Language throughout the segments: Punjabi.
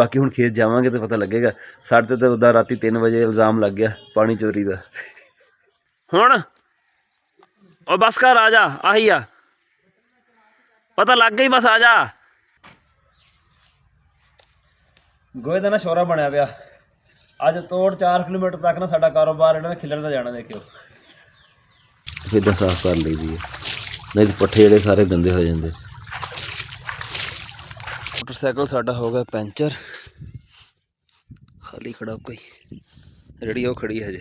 बाकी हुण खेत जावांगे तो पता लगेगा। साढ़े तो उदा राती 3 बजे इल्जाम लग गया पानी चोरी का। हुण ओ बस कर आ जा, आही आ पता लग गई, बस आ जा। गोहे का ना शोरा बनया पिया। अज तोड़ 4 किलोमीटर तक ना साडा कारोबार इन्होंने खिलरदा जाना। देखियो इदा साफ कर ली दी है, नहीं तो पट्ठे जेडे सारे गंदे हो जाते। मोटरसाइकिल साडा हो गया पैंचर, खाली खड़ा कोई रेड़ी वो खड़ी है जे।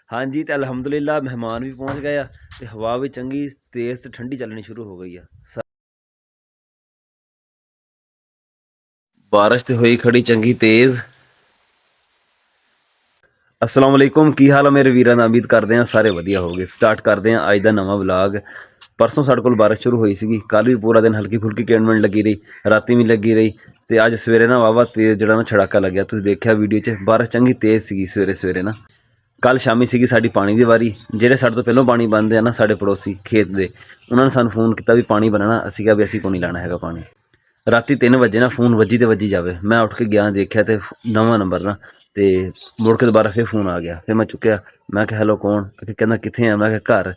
हाँ जी, तो अलहमदुलिल्लाह मेहमान भी पहुँच गए, तो हवा भी चंगी तेज़ तो ठंडी चलनी शुरू हो गई है। बारिश तो हुई खड़ी चंगी तेज़। अस्सलाम वालेकुम, की हाल है मेरे वीरां दा? उम्मीद करते हैं सारे वधिया हो गए। स्टार्ट करते हैं अज का नवा व्लॉग। परसों साढ़े कोल बारिश शुरू हुई सी, कल भी पूरा दिन हल्की फुल्की किणमण लगी रही, राती भी लगी रही, तो अज सवेरे ना वाहवा तेज़ जड़ा ना छड़ाका लग्या। तुसीं देखिया वीडियो च बारिश चंगी तेज़ सी सवेरे सवेरे ना। कल शामी सी साडी पानी की वारी, ਜਿਹੜੇ ਸਾਡੇ ਤੋਂ ਪਹਿਲਾਂ ਪਾਣੀ ਬੰਦੇ ਆ ਨਾ ਸਾਡੇ ਪੜੋਸੀ ਖੇਤ ਦੇ, ਉਹਨਾਂ ਨੇ ਸਾਨੂੰ ਫੋਨ ਕੀਤਾ ਵੀ ਪਾਣੀ ਬਣਨਾ। ਅਸੀਂ ਕਿਹਾ ਵੀ ਅਸੀਂ ਕੋਈ ਨਹੀਂ ਲੈਣਾ ਹੈਗਾ ਪਾਣੀ। ਰਾਤੀ 3 ਵਜੇ ਨਾ ਫੋਨ ਵੱਜੀ ਤੇ ਵੱਜੀ ਜਾਵੇ, ਮੈਂ ਉੱਠ ਕੇ ਗਿਆ ਦੇਖਿਆ ਤੇ ਨਵਾਂ ਨੰਬਰ ਨਾ, ਤੇ ਮੁੜ ਕੇ ਦੁਬਾਰਾ ਫਿਰ ਫੋਨ ਆ ਗਿਆ। ਫਿਰ ਮੈਂ ਚੁੱਕਿਆ, ਮੈਂ ਕਿਹਾ ਹੈਲੋ ਕੌਣ? ਕਹਿੰਦਾ ਕਿੱਥੇ ਆ? ਮੈਂ ਕਿਹਾ ਘਰ।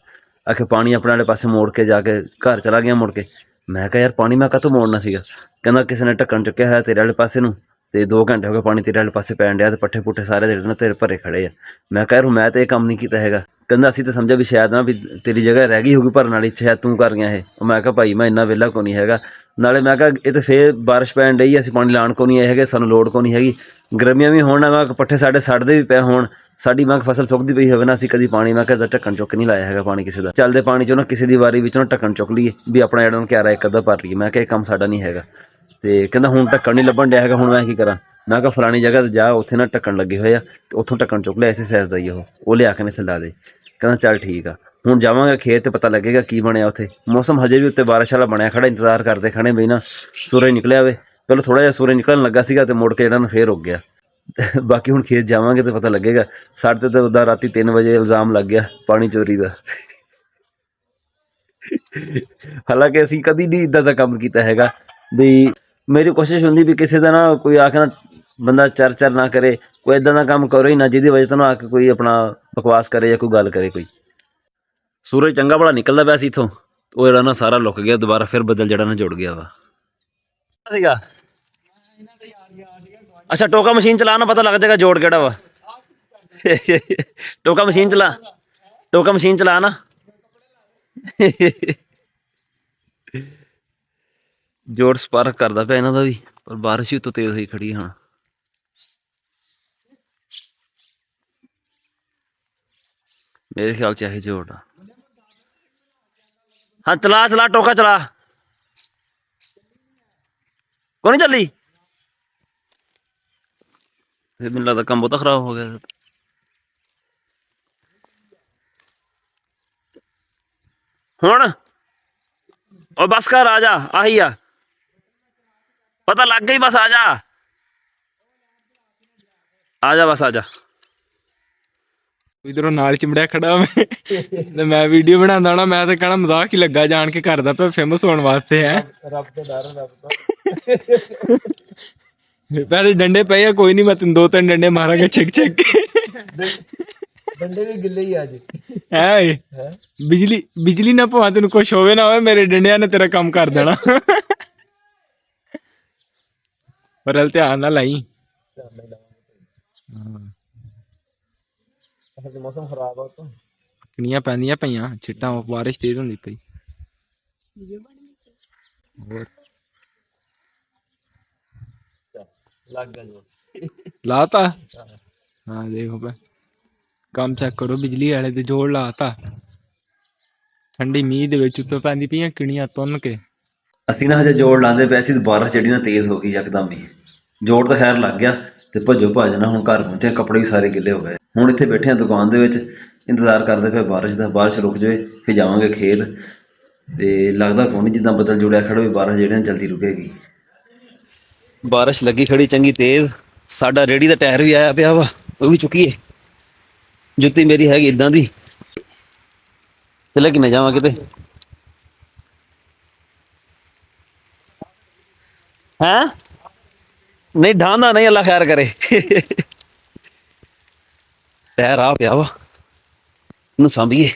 ਆਖੇ ਪਾਣੀ ਆਪਣੇ ਵਾਲੇ ਪਾਸੇ ਮੋੜ ਕੇ ਜਾ ਕੇ ਘਰ ਚਲਾ ਗਿਆ ਮੁੜ ਕੇ। ਮੈਂ ਕਿਹਾ ਯਾਰ ਪਾਣੀ ਮੈਂ ਕਾਹਤੋਂ ਮੋੜਨਾ ਸੀਗਾ? ਕਹਿੰਦਾ ਕਿਸੇ ਨੇ ਢੱਕਣ ਚੁੱਕਿਆ ਹੈ ਤੇਰੇ ਵਾਲੇ ਪਾਸੇ ਨੂੰ, ਤੇ 2 ਘੰਟੇ ਹੋ ਗਏ ਪਾਣੀ ਤੇਰੇ ਵਾਲੇ ਪਾਸੇ ਪੈਣ ਡਿਆ, ਤੇ ਪੱਠੇ ਪੁੱਠੇ ਸਾਰੇ ਜਿਹੜੇ ਨਾ ਤੇਰੇ ਭਰੇ ਖੜੇ ਆ। ਮੈਂ ਕਿਹਾ ਯਾਰ ਮੈਂ ਤਾਂ ਇਹ ਕੰਮ ਨਹੀਂ ਕੀਤਾ ਹੈਗਾ। ਕਹਿੰਦਾ ਅਸੀਂ ਤਾਂ ਸਮਝਿਆ ਵੀ ਸ਼ਾਇਦ ਨਾ ਵੀ ਤੇਰੀ ਜਗ੍ਹਾ ਰਹਿ ਗਈ ਹੋਊਗੀ ਭਰਨ ਵਾਲੀ, ਸ਼ਾਇਦ ਤੂੰ ਕਰ ਗਿਆ ਇਹ। ਮੈਂ ਕਿਹਾ ਭਾਈ ਮੈਂ ਇੰਨਾ ਵਿਹਲਾ ਕੋ ਨਹੀਂ ਹੈਗਾ, ਨਾਲੇ ਮੈਂ ਕਿਹਾ ਇਹ ਤਾਂ ਫੇਰ ਬਾਰਿਸ਼ ਪੈਣ ਡਈ, ਅਸੀਂ ਪਾਣੀ ਲਾਉਣ ਕੋ ਨਹੀਂ ਆਏ ਹੈਗੇ, ਸਾਨੂੰ ਲੋੜ ਕੋ ਨਹੀਂ ਹੈਗੀ। ਗਰਮੀਆਂ ਵੀ ਹੋਣ, ਮੈਂ ਪੱਠੇ ਸਾਡੇ ਸੜਦੇ ਵੀ ਪਏ ਹੋਣ, ਸਾਡੀ ਮੈਂ ਫਸਲ ਸੁੱਕਦੀ ਪਈ ਹੋਵੇ ਨਾ, ਅਸੀਂ ਕਦੀ ਪਾਣੀ ਮੈਂ ਕਿਹਾ ਢੱਕਣ ਚੁੱਕ ਨਹੀਂ ਲਾਇਆ ਹੈਗਾ ਪਾਣੀ ਕਿਸੇ ਦਾ। ਚੱਲਦੇ ਪਾਣੀ ਚੋਂ ਨਾ ਕਿਸੇ ਦੀ ਵਾਰੀ ਵਿੱਚੋਂ ਢੱਕਣ ਚੁੱਕ ਲਈਏ ਵੀ ਆਪਣਾ ਜਿਹੜਾ ਕਿਆਰਾ ਇੱਕ ਅੱਧਾ ਭਰ ਲਈਏ। ਮੈਂ ਕਿਹਾ ਇਹ ਕੰਮ ਸਾਡਾ ਨਹੀਂ ਹੈਗਾ। ਤੇ ਕਹਿੰਦਾ ਹੁਣ ਢੱਕਣ ਨਹੀਂ ਲੱਭਣ ਡਿਆ ਹੈਗਾ, ਹੁਣ ਮੈਂ ਕੀ ਕਰਾਂ? ਮੈਂ ਕਿਹਾ ਫਲਾਣੀ ਜਗ੍ਹਾ ਤੇ ਜਾ, ਉੱਥੇ ਨਾ ਢੱਕਣ ਲੱਗੇ ਹੋਏ ਆ, ਤੇ ਉੱਥੋਂ ਢੱਕਣ ਚੁੱਕ ਲਿਆ, ਇਸੇ ਸਾਈਜ਼ ਦਾ ਹੀ ਉਹ ਲਿਆ ਕੇ ਇੱਥੇ ਲਾ ਦੇ। ਕਹਿੰਦਾ ਚੱਲ ਠੀਕ ਆ, ਹੁਣ ਜਾਵਾਂਗੇ ਖੇਤ ਤੇ ਪਤਾ ਲੱਗੇਗਾ ਕੀ ਬਣਿਆ ਉੱਥੇ। ਮੌਸਮ ਹਜੇ ਵੀ ਉੱਤੇ ਬਾਰਿਸ਼ ਵਾਲਾ ਬਣਿਆ ਖੜਾ, ਇੰਤਜ਼ਾਰ ਕਰਦੇ ਖੜੇ ਬਈ ਨਾ ਸੂਰਜ ਨਿਕਲਿਆ ਵੇ। ਪਹਿਲਾਂ ਥੋੜਾ ਜਿਹਾ ਸੂਰਜ ਨਿਕਲਣ ਲੱਗਾ ਸੀਗਾ, ਤੇ ਮੁੜ ਕੇ ਜਿਹੜਾ ਨਾ ਫੇਰ ਰੁਕ ਗਿਆ। ਬਾਕੀ ਹੁਣ ਖੇਤ ਜਾਵਾਂਗੇ ਤੇ ਪਤਾ ਲੱਗੇਗਾ। ਸਾਡੇ ਤੇ ਉਦਾਂ ਰਾਤੀ 3 ਵਜੇ ਇਲਜ਼ਾਮ ਲੱਗ ਗਿਆ ਪਾਣੀ ਚੋਰੀ ਦਾ। ਹਾਲਾਂਕਿ ਅਸੀਂ ਕਦੀ ਨਹੀਂ ਇੱਦਾਂ ਦਾ ਕੰਮ ਕੀਤਾ ਹੈਗਾ। ਵੀ ਮੇਰੀ ਕੋਸ਼ਿਸ਼ ਹੁੰਦੀ ਵੀ ਕਿਸੇ ਦਾ ਨਾ ਕੋਈ ਆ ਕੇ ਨਾ ਬੰਦਾ ਚਰ ਨਾ ਕਰੇ, ਕੋਈ ਇੱਦਾਂ ਦਾ ਕੰਮ ਕਰੋ ਹੀ ਨਾ ਜਿਹਦੀ ਵਜ੍ਹਾ ਤੋਂ ਨਾ ਆ ਕੇ ਕੋਈ ਆਪਣਾ ਬਕਵਾਸ ਕਰੇ ਜਾਂ ਕੋਈ ਗੱਲ ਕਰੇ ਕੋਈ। ਸੂਰਜ ਚੰਗਾ ਬੜਾ ਨਿਕਲਦਾ ਪਿਆ ਸੀ ਇੱਥੋਂ, ਉਹ ਜਿਹੜਾ ਨਾ ਸਾਰਾ ਲੁਕ ਗਿਆ, ਦੁਬਾਰਾ ਫਿਰ ਬੱਦਲ ਜਿਹੜਾ ਨਾ ਜੁੜ ਗਿਆ ਵਾ ਸੀਗਾ। ਅੱਛਾ ਟੋਕਾ ਮਸ਼ੀਨ ਚਲਾ ਨਾ ਪਤਾ ਲੱਗ ਜਾਏਗਾ ਜੋੜ ਕਿਹੜਾ ਵਾ। ਟੋਕਾ ਮਸ਼ੀਨ ਚਲਾ ਨਾ। ਜੋੜ ਸਪਾਰਕ ਕਰਦਾ ਪਿਆ ਇਹਨਾਂ ਦਾ ਵੀ, ਪਰ ਬਾਰਿਸ਼ ਵੀ ਉੱਤੋਂ ਤੇਜ਼ ਹੋਈ ਖੜੀ ਹੁਣ। ਮੇਰੇ ਖਿਆਲ ਚ ਇਹ ਜੋੜ ਆ। ਹਾਂ ਚਲਾ ਟੋਕਾ ਚਲਾ, ਕੋਈ ਨਹੀਂ ਚੱਲੀ। ਫਿਰ ਮੈਨੂੰ ਲੱਗਦਾ ਕੰਮ ਬਹੁਤਾ ਖਰਾਬ ਹੋ ਗਿਆ। ਹੁਣ ਉਹ ਬਸ ਕਰ ਆ ਜਾ, ਆਹੀ ਆ ਪਤਾ ਲੱਗ ਗਈ, ਬਸ ਆ ਜਾ ਬਸ ਆ ਜਾ। ਇਧਰੋਂ ਨਾਲ ਚਿਮੜਿਆ ਖੜਾ ਮੈਂ ਤੇ ਮੈਂ ਵੀਡੀਓ ਬਣਾਉਂਦਾ ਹੋਣਾ, ਮੈਂ ਤਾਂ ਕਹਿਣਾ ਮਜ਼ਾਕ ਹੀ ਲੱਗਾ ਜਾਣ ਕੇ ਕਰਦਾ ਪਿਆ ਫੇਮਸ ਹੋਣ ਵਾਸਤੇ ਹੈ। ਰੱਬ ਤੋਂ ਡਰ, ਰੱਬ ਤੋਂ। ਵੈਸੇ ਡੰਡੇ ਪਏ ਆ, ਕੋਈ ਨਹੀਂ ਮੈਂ ਤੈਨੂੰ 2-3 ਡੰਡੇ ਮਾਰਾਂਗਾ ਛਿੱਕ ਕੇ। ਡੰਡੇ ਵੀ ਗਿੱਲੇ ਹੀ ਅੱਜ ਹੈ। ਬਿਜਲੀ ਨਾ ਪਵਾ, ਤੈਨੂੰ ਕੁਛ ਹੋਵੇ ਨਾ ਹੋਵੇ, ਮੇਰੇ ਡੰਡਿਆਂ ਨੇ ਤੇਰਾ ਕੰਮ ਕਰ ਦੇਣਾ। ਪਰ ਹਲ ਧਿਆਨ ਨਾਲ ਲਾਈ। ਮੌਸਮ ਖਰਾਬ ਆ, ਉਤੋਂ ਕਿੰਨੀਆਂ ਪੈਂਦੀਆਂ ਪਈਆਂ ਛਿੱਟਾਂ, ਬਾਰਿਸ਼ ਤੇਜ਼ ਹੁੰਦੀ ਪਈ। ਹੋਰ ਲਾਤਾ? ਹਾਂ ਦੇਖੋ ਪਾ ਕੰਮ ਚੈੱਕ ਕਰੋ, ਬਿਜਲੀ ਵਾਲੇ ਦੇ ਜੋੜ ਲਾਤਾ। ਠੰਡੀ ਮੀਂਹ ਦੇ ਵਿੱਚ ਉੱਤੋਂ ਪੈਂਦੀ ਪਈਆਂ ਕਿਣੀਆਂ ਤੁੰਨ ਕੇ। ਅਸੀਂ ਨਾ ਹਜੇ ਜੋੜ ਲਾਉਂਦੇ ਪਏ ਸੀ, ਬਾਰਿਸ਼ ਜਿਹੜੀ ਨਾ ਤੇਜ਼ ਹੋ ਗਈ ਯਕਦਮ ਹੀ। ਜੋੜ ਤਾਂ ਖੈਰ ਲੱਗ ਗਿਆ, ਤੇ ਭੱਜੋ ਭੱਜ ਨਾ ਹੁਣ ਘਰ ਪਹੁੰਚੇ, ਕੱਪੜੇ ਵੀ ਸਾਰੇ ਗਿੱਲੇ ਹੋ ਗਏ। ਹੁਣ ਇੱਥੇ ਬੈਠੇ ਆ ਦੁਕਾਨ ਦੇ ਵਿੱਚ, ਇੰਤਜ਼ਾਰ ਕਰਦੇ ਪਏ ਬਾਰਿਸ਼ ਦਾ। ਬਾਰਿਸ਼ ਰੁਕ ਜਾਵੇ ਫਿਰ ਜਾਵਾਂਗੇ ਖੇਤ। ਤੇ ਲੱਗਦਾ ਕੋਈ ਨਹੀਂ ਜਿੱਦਾਂ ਬੱਦਲ ਜੁੜਿਆ ਖੜਾ ਵੀ ਬਾਰਿਸ਼ ਜਿਹੜੀ ਨਾ ਜਲਦੀ ਰੁਕੇਗੀ। ਬਾਰਿਸ਼ ਲੱਗੀ ਖੜੀ ਚੰਗੀ ਤੇਜ਼। ਸਾਡਾ ਰੇਹੜੀ ਦਾ ਟਾਇਰ ਵੀ ਆਇਆ ਪਿਆ ਵਾ, ਉਹ ਵੀ ਚੁੱਕੀਏ। ਜੁੱਤੀ ਮੇਰੀ ਹੈਗੀ ਇੱਦਾਂ ਦੀ, ਚੱਲੇ ਕਿੰਨੇ ਜਾਵਾਂ ਕਿਤੇ। ਹੈਂ नहीं ढांदा नहीं, अल्लाह खैर करे। पैर आ पिया वा, इनू सांभीए।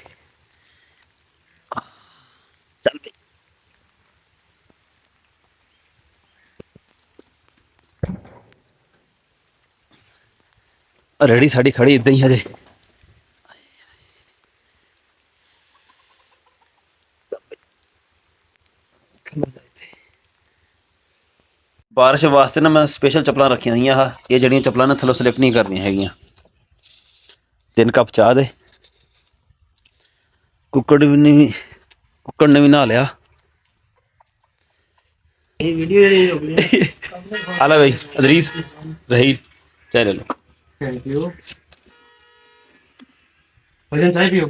चल बे। रेहड़ी साड़ी खड़ी इदां ही हजे। बारिश वास्ते ना मैं स्पेशल चप्पलां रखी हुई आ। ये जड़ियां चप्पलां ना थल्लों स्लिप नहीं करदियां हैगियां। 3 कप चाह दे। कुक्कड़ ने भी नहा लिया। हाला भाई अदरीस रहील चाय ले लो। Thank you. भजन चाय पियो।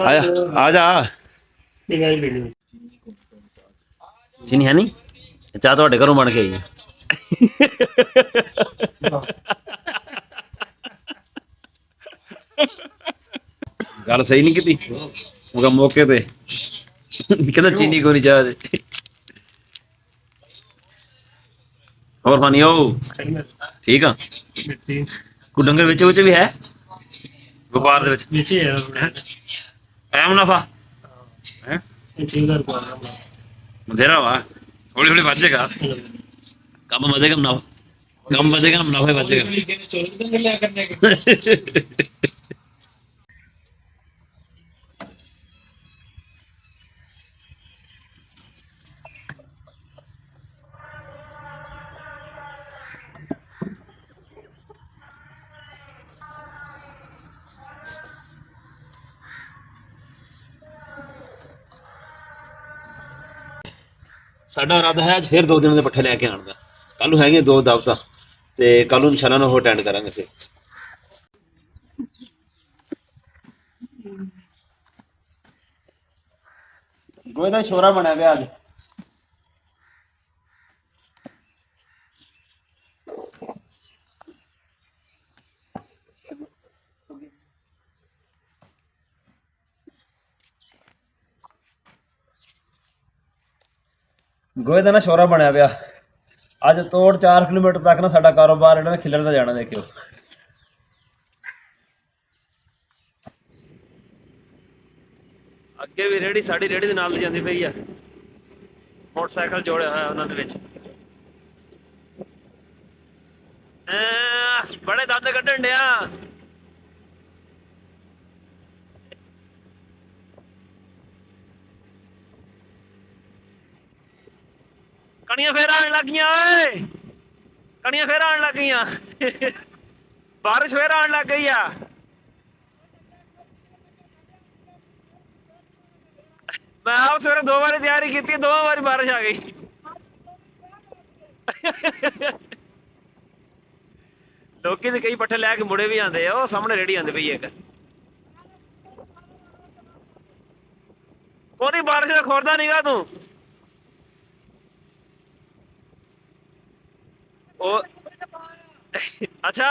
आया आ जा। चीनी है नहीं, चाह ਤੁਹਾਡੇ ਘਰੋਂ ਬਣ ਕੇ ਆਈ ਹੈ। ਗੱਲ ਸਹੀ ਨਹੀਂ ਕੀਤੀ ਉਹ ਮੌਕੇ ਤੇ ਕਹਿੰਦਾ ਚੀਨੀ ਕੋਈ ਨਹੀਂ ਚਾਹ ਦੇ। ਹੋਰ ਫਾਨੀ ਹੋ ਠੀਕ ਆ। ਕੋਈ ਡੰਗਰ ਵਿੱਚ ਵੀ ਹੈ ਵਪਾਰ ਦੇ ਵਿੱਚ ਐ ਮੁਨਾਫਾ ਹੈ ਬਥੇਰਾ ਵਾ। ਹੌਲੀ ਹੌਲੀ ਵੱਧ ਜਾਏਗਾ ਕੰਮ, ਵਧੇਗਾ ਮੁਨਾਫਾ, ਕੰਮ ਵਧੇਗਾ ਮੁਨਾਫਾ ਵਧੇਗਾ। ਸਾਡਾ ਇਰਾਦਾ ਹੈ ਅੱਜ ਫਿਰ 2 ਦਿਨਾਂ ਦੇ ਪੱਠੇ ਲੈ ਕੇ ਆਉਣ ਦਾ। ਕੱਲ ਨੂੰ ਹੈਗੀਆਂ 2 ਦਾਵਤਾਂ ਤੇ ਕੱਲ ਨੂੰ ਇਨਸ਼ਾਅੱਲਾ ਨਾਲ ਉਹ ਅਟੈਂਡ ਕਰਾਂਗੇ। ਫਿਰ ਗੋਏ ਦਾ ਸ਼ੋਰਾ ਬਣਿਆ ਪਿਆ ਅੱਜ। ਗੋਏ ਦਾ ਨਾ ਸ਼ੋਰਾ ਬਣਿਆ ਪਿਆ ਅੱਜ। ਤੋੜ 4 ਕਿਲੋਮੀਟਰ ਤੱਕ ਨਾ ਸਾਡਾ ਕਾਰੋਬਾਰ ਇਹਨਾਂ ਨੇ ਖਿਲਰਦਾ ਜਾਣਾ, ਦੇਖਿਓ। ਅੱਗੇ ਵੀ ਰੇੜੀ, ਸਾਡੀ ਰੇੜੀ ਦੇ ਨਾਲ ਦੀ ਜਾਂਦੀ ਪਈ ਆ। ਮੋਟਰਸਾਈਕਲ ਜੋੜਿਆ ਹੋਇਆ ਉਹਨਾਂ ਦੇ ਵਿੱਚ। ਬੜੇ ਦੰਦ ਕੱਢਣ ਡਿਆ। ਕਣੀਆਂ ਫੇਰ ਆਣ ਲੱਗ ਗਈਆਂ ਓਏ, ਕਣੀਆਂ ਫੇਰ ਆਣ ਲੱਗ ਗਈਆਂ। ਬਾਰਿਸ਼ ਫੇਰ ਆਣ ਲੱਗ ਗਈ ਆ। ਮੈਂ ਆਪ ਸਵੇਰੇ 2 ਵਾਰੀ ਤਿਆਰੀ ਕੀਤੀ, 2 ਵਾਰੀ ਬਾਰਿਸ਼ ਆ ਗਈ। ਲੋਕੀ ਤੇ ਕਈ ਪੱਠੇ ਲੈ ਕੇ ਮੁੜੇ ਵੀ ਆਉਂਦੇ ਆ। ਉਹ ਸਾਹਮਣੇ ਰੇੜੀ ਆਉਂਦੀ ਪਈ ਇੱਕ। ਕੋਈ ਬਾਰਿਸ਼ ਨਾਲ ਖੋਰਦਾ ਨੀਗਾ ਤੂੰ। ਉਹ ਅੱਛਾ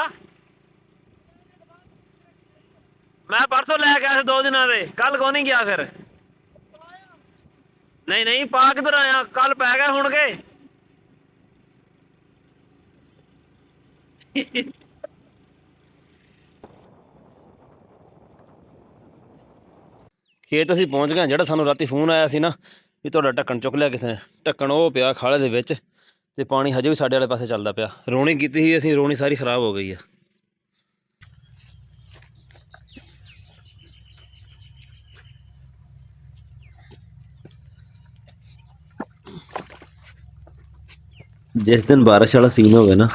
ਮੈਂ ਪਰਸੋਂ ਲੈ ਕੇ ਆਇਆ ਸੀ 2 ਦਿਨਾਂ ਦੇ। ਕੱਲ ਕੋ ਨਹੀਂ ਗਿਆ ਫਿਰ। ਨਹੀਂ ਨਹੀਂ ਪਾ ਕਿੱਧਰ ਆਇਆ, ਕੱਲ ਪੈ ਗਏ ਹੁਣ ਕੇ। ਖੇਤ ਅਸੀਂ ਪਹੁੰਚ ਗਏ। ਜਿਹੜਾ ਸਾਨੂੰ ਰਾਤੀ ਫੋਨ ਆਇਆ ਸੀ ਨਾ ਵੀ ਤੁਹਾਡਾ ਢੱਕਣ ਚੁੱਕ ਲਿਆ ਕਿਸੇ ਨੇ, ਢੱਕਣ ਉਹ ਪਿਆ ਖਾਲੇ ਦੇ ਵਿੱਚ ਤੇ ਪਾਣੀ ਹਜੇ ਵੀ ਸਾਡੇ ਵਾਲੇ ਪਾਸੇ ਚੱਲਦਾ ਪਿਆ। ਰੋਣੀ ਕੀਤੀ ਸੀ ਅਸੀਂ, ਰੋਣੀ ਸਾਰੀ ਖਰਾਬ ਹੋ ਗਈ ਆ। ਜਿਸ ਦਿਨ ਬਾਰਿਸ਼ ਵਾਲਾ ਸੀਨ ਹੋਵੇ ਨਾ,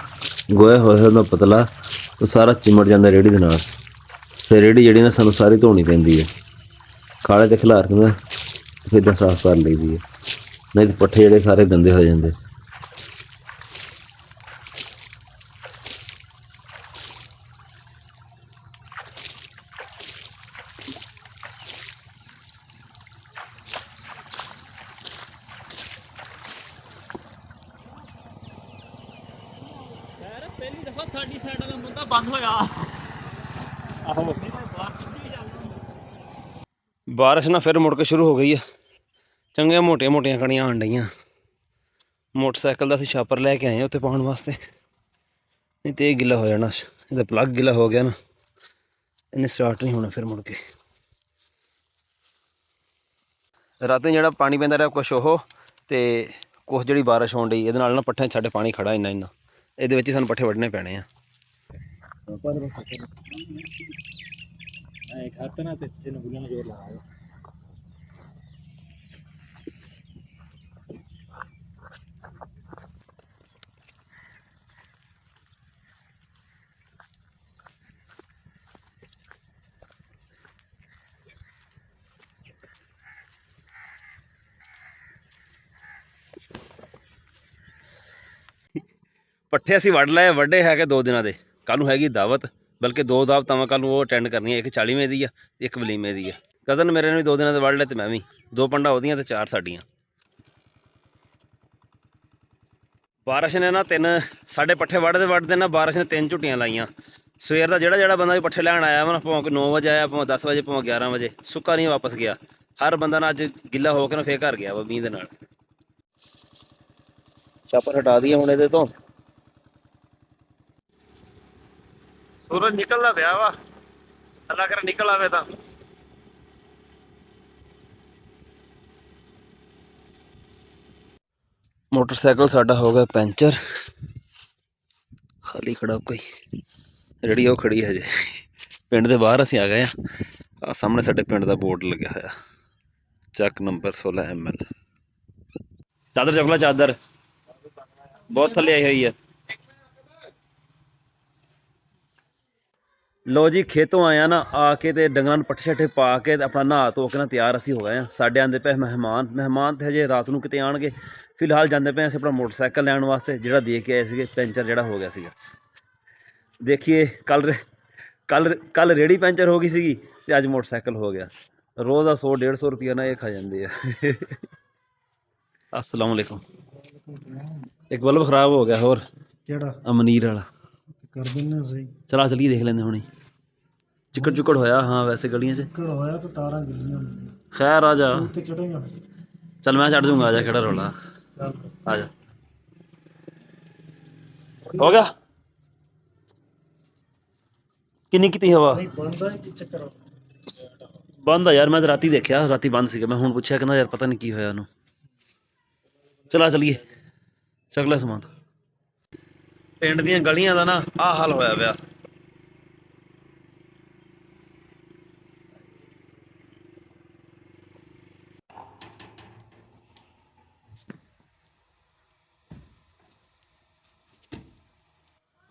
ਗੋਇਆ ਹੋਇਆ ਹੁੰਦਾ ਪਤਲਾ, ਉਹ ਸਾਰਾ ਚਿਮੜ ਜਾਂਦਾ ਰੇੜੀ ਦੇ ਨਾਲ। ਫਿਰ ਰੇੜੀ ਜਿਹੜੀ ਨਾ ਸਾਨੂੰ ਸਾਰੀ ਧੋਣੀ ਪੈਂਦੀ ਹੈ। ਖਾਲੇ ਤੇ ਖਿਲਾਰ ਕੇ ਨਾ ਫਿਰ ਤਾਂ ਸਾਫ਼ ਕਰ ਲਈਦੀ ਹੈ, ਨਹੀਂ ਤਾਂ ਪੱਠੇ ਜਿਹੜੇ ਸਾਰੇ ਗੰਦੇ ਹੋ ਜਾਂਦੇ। ਪਹਿਲੀ ਦਫਾ ਸਾਡੀ ਸਾਈਡ ਦਾ ਮੁੰਡਾ ਬੰਦ ਹੋਇਆ। ਆਹੋ ਬਾਰਿਸ਼ ਨਾ ਫਿਰ ਮੁੜ ਕੇ ਸ਼ੁਰੂ ਹੋ ਗਈ ਆ। ਚੰਗੀਆਂ ਮੋਟੀਆਂ ਮੋਟੀਆਂ ਕਣੀਆਂ ਆਣ ਡਈਆਂ। ਮੋਟਰਸਾਈਕਲ ਦਾ ਅਸੀਂ ਛਾਪਰ ਲੈ ਕੇ ਆਏ ਉੱਥੇ ਪਾਉਣ ਵਾਸਤੇ। ਨਹੀਂ ਤੇ ਇਹ ਗਿੱਲਾ ਹੋ ਜਾਣਾ, ਇਹਦਾ ਪਲੱਗ ਗਿੱਲਾ ਹੋ ਗਿਆ ਨਾ, ਇਹਨੇ ਸਟਾਰਟ ਨਹੀਂ ਹੋਣਾ ਫਿਰ ਮੁੜ ਕੇ। ਰਾਤੀ ਜਿਹੜਾ ਪਾਣੀ ਪੈਂਦਾ ਰਿਹਾ ਕੁਛ ਉਹ, ਤੇ ਕੁਛ ਜਿਹੜੀ ਬਾਰਿਸ਼ ਹੋਣ ਡਈ ਇਹਦੇ ਨਾਲ ਨਾ ਪੱਠਿਆਂ 'ਚ ਸਾਡੇ ਪਾਣੀ ਖੜਾ ਇੰਨਾ ਇੰਨਾ, ਇਹਦੇ ਵਿੱਚ ਹੀ ਸਾਨੂੰ ਪੱਠੇ ਵੱਢਣੇ ਪੈਣੇ ਆ। ਪੱਠੇ ਅਸੀਂ ਵੱਢ ਲਏ, ਵੱਢੇ ਹੈਗੇ 2 ਦਿਨਾਂ ਦੇ। ਕੱਲ ਨੂੰ ਹੈਗੀ ਦਾਵਤ, ਬਲਕਿ 2 ਦਾਵਤਾਂ ਮੈਂ ਕੱਲ ਨੂੰ ਉਹ ਅਟੈਂਡ ਕਰਨੀਆਂ, ਇੱਕ 40ਵੇਂ ਦੀ ਆ, ਇੱਕ ਵਲੀਮੇ ਦੀ ਆ। ਕਜ਼ਨ ਮੇਰੇ ਨੇ ਵੀ 2 ਦਿਨਾਂ ਦੇ ਵੱਢ ਲਏ ਤੇ ਮੈਂ ਵੀ, 2 ਪੰਡਾ ਉਹਦੀਆਂ ਤੇ 4 ਸਾਡੀਆਂ। ਬਾਰਿਸ਼ ਨੇ ਨਾ ਸਾਡੇ ਪੱਠੇ ਵੱਢਦੇ ਨਾ ਬਾਰਿਸ਼ ਨੇ 3 ਝੁੱਟੀਆਂ ਲਾਈਆਂ। ਸਵੇਰ ਦਾ ਜਿਹੜਾ ਬੰਦਾ ਵੀ ਪੱਠੇ ਲੈਣ ਆਇਆ ਵਾ ਨਾ, ਭਾਵੇਂ 9 ਵਜੇ ਆਇਆ, ਭਾਵੇਂ 10 ਵਜੇ, ਭਾਵੇਂ 11 ਵਜੇ, ਸੁੱਕਾ ਨਹੀਂ ਵਾਪਸ ਗਿਆ। ਹਰ ਬੰਦਾ ਨਾ ਅੱਜ ਗਿੱਲਾ ਹੋ ਕੇ ਨਾ ਫੇਰ ਘਰ ਗਿਆ ਵਾ ਮੀਂਹ ਦੇ ਨਾਲ। ਛਾਪਰ ਹਟਾ ਦਈਏ ਹੁਣ ਇਹਦੇ ਤੋਂ। ਸੂਰਜ ਨਿਕਲਦਾ ਪਿਆ ਵਾ, ਅੱਲਾ ਕਰ ਨਿਕਲ ਆਵੇ ਤਾਂ। ਮੋਟਰਸਾਈਕਲ ਸਾਡਾ ਹੋ ਗਿਆ ਪੈਂਚਰ, ਖਾਲੀ ਖੜਾ ਕੋਈ, ਜਿਹੜੀ ਉਹ ਖੜੀ ਹਜੇ ਪਿੰਡ ਦੇ ਬਾਹਰ ਅਸੀਂ ਆ ਗਏ ਆ। ਸਾਹਮਣੇ ਸਾਡੇ ਪਿੰਡ ਦਾ ਬੋਰਡ ਲੱਗਿਆ ਹੋਇਆ, ਚੱਕ ਨੰਬਰ 16 ML। ਚਾਦਰ ਚੁੱਕ ਲਾ, ਚਾਦਰ ਬਹੁਤ ਥੱਲੇ ਆਈ ਹੋਈ ਹੈ। ਲੋ ਜੀ, ਖੇਤੋਂ ਆਇਆ ਨਾ, ਆ ਕੇ ਤੇ ਡੰਗਰਾਂ ਨੂੰ ਪੱਠੇ ਛੱਠੇ ਪਾ ਕੇ ਤੇ ਆਪਣਾ ਨਹਾ ਧੋ ਕੇ ਨਾ ਤਿਆਰ ਅਸੀਂ ਹੋ ਗਏ ਹਾਂ। ਸਾਡੇ ਆਉਂਦੇ ਪਏ ਮਹਿਮਾਨ ਤੇ ਹਜੇ ਰਾਤ ਨੂੰ ਕਿਤੇ ਆਉਣਗੇ। ਫਿਲਹਾਲ ਜਾਂਦੇ ਪਏ ਅਸੀਂ ਆਪਣਾ ਮੋਟਰਸਾਈਕਲ ਲੈਣ ਵਾਸਤੇ, ਜਿਹੜਾ ਦੇ ਕੇ ਆਏ ਸੀਗੇ, ਪੈਂਚਰ ਜਿਹੜਾ ਹੋ ਗਿਆ ਸੀਗਾ। ਦੇਖੀਏ, ਕੱਲ ਰੇਹੜੀ ਪੈਂਚਰ ਹੋ ਗਈ ਸੀਗੀ ਤੇ ਅੱਜ ਮੋਟਰਸਾਈਕਲ ਹੋ ਗਿਆ। ਰੋਜ਼ ਦਾ 100-150 ਰੁਪਈਆ ਨਾ ਇਹ ਖਾ ਜਾਂਦੇ ਆ। अस्सलाम वालेकुम। एक बल्ब खराब हो गया, और अमनीर वाला कर देना सही। चला चलिए देख लेंगे हुणे। चिकड़ चुकड़ होया, हाँ वैसे गलियां से होया तो तारा गिलियां। खैर आ जा, चल मैं चढ़ जाऊंगा, आ जा, केड़ा रौला, आ जा। हो गया किन्नी कीती हवा बंद आ यार, मैं तो राती देखा, राती बंद सीगा, मैं हुण पुछया, कहंदा यार पता नहीं की होया ओनू। चला चलिए, चक ले समान। पिंड ਦੀਆਂ ਗਲੀਆਂ ਦਾ ਨਾ ਆਹ ਹਾਲ ਹੋਇਆ ਪਿਆ।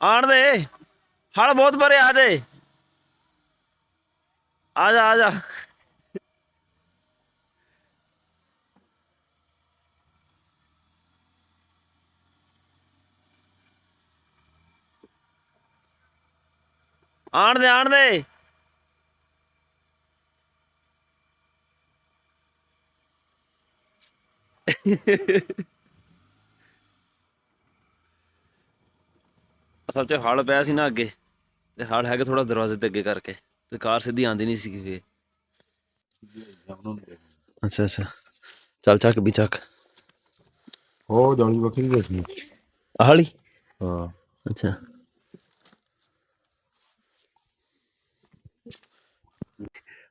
ਆਣ ਦੇ, ਹਲ ਬਹੁਤ ਭਰੇ, ਆ ਜੇ, ਆ ਜਾ, ਆ ਜਾ। ਆਣ ਦੇ, ਆਣ ਦੇ। ਅਸਲ 'ਚ ਹਲ ਪਿਆ ਸੀ ਨਾ ਅੱਗੇ, ਤੇ ਹਲ ਹੈਗਾ ਥੋੜਾ ਦਰਵਾਜ਼ੇ ਦੇ ਅੱਗੇ ਕਰਕੇ, ਤੇ ਕਾਰ ਸਿੱਧੀ ਆਉਂਦੀ ਨਹੀਂ ਸੀ ਫੇਰ। ਅੱਛਾ ਅੱਛਾ, ਚੱਲ ਚੱਕ ਵੀ ਚੱਕ। ਉਹ ਜਾਲੀ ਵੱਖਰੀ ਦੇਖੀ ਆਹਲੀ, ਹਾਂ ਅੱਛਾ।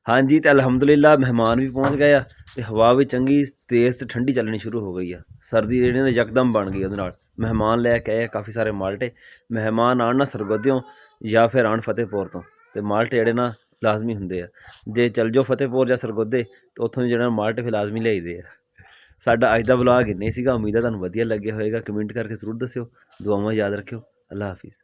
ਹਾਂਜੀ, ਤੇ ਅਲਹਮਦੁਲਿਲਾ ਮਹਿਮਾਨ ਵੀ ਪਹੁੰਚ ਗਏ ਆ, ਤੇ ਹਵਾ ਵੀ ਚੰਗੀ ਤੇਜ਼ ਤੇ ਠੰਡੀ ਚੱਲਣੀ ਸ਼ੁਰੂ ਹੋ ਗਈ ਆ। ਸਰਦੀ ਜਿਹੜੀ ਨਾ ਯਕਦਮ ਬਣ ਗਈ ਉਹਦੇ ਨਾਲ। ਮਹਿਮਾਨ ਲੈ ਕੇ ਆਏ ਕਾਫੀ ਸਾਰੇ ਮਾਲਟੇ। ਮਹਿਮਾਨ ਆਉਣ ਨਾ ਸਰਗੋਧਿਓਂ ਜਾਂ ਫਿਰ ਆਉਣ ਫਤਿਹਪੁਰ ਤੋਂ, ਤੇ ਮਾਲਟੇ ਜਿਹੜੇ ਨਾ ਲਾਜ਼ਮੀ ਹੁੰਦੇ ਆ। ਜੇ ਚੱਲ ਜਾਓ ਫਤਿਹਪੁਰ ਜਾਂ ਸਰਗੋਧੇ, ਤਾਂ ਉੱਥੋਂ ਦੇ ਜਿਹੜਾ ਮਾਲਟੇ ਫਿਰ ਲਾਜ਼ਮੀ ਲਿਆਈਦੇ ਆ। ਸਾਡਾ ਅੱਜ ਦਾ ਵਲੋਗ ਇੰਨੇ ਸੀਗਾ, ਉਮੀਦ ਹੈ ਤੁਹਾਨੂੰ ਵਧੀਆ ਲੱਗਿਆ ਹੋਏਗਾ। ਕਮੈਂਟ ਕਰਕੇ ਜ਼ਰੂਰ ਦੱਸਿਓ, ਦੁਆਵਾਂ ਯਾਦ ਰੱਖਿਓ। ਅੱਲਾ ਹਾਫਿਜ਼।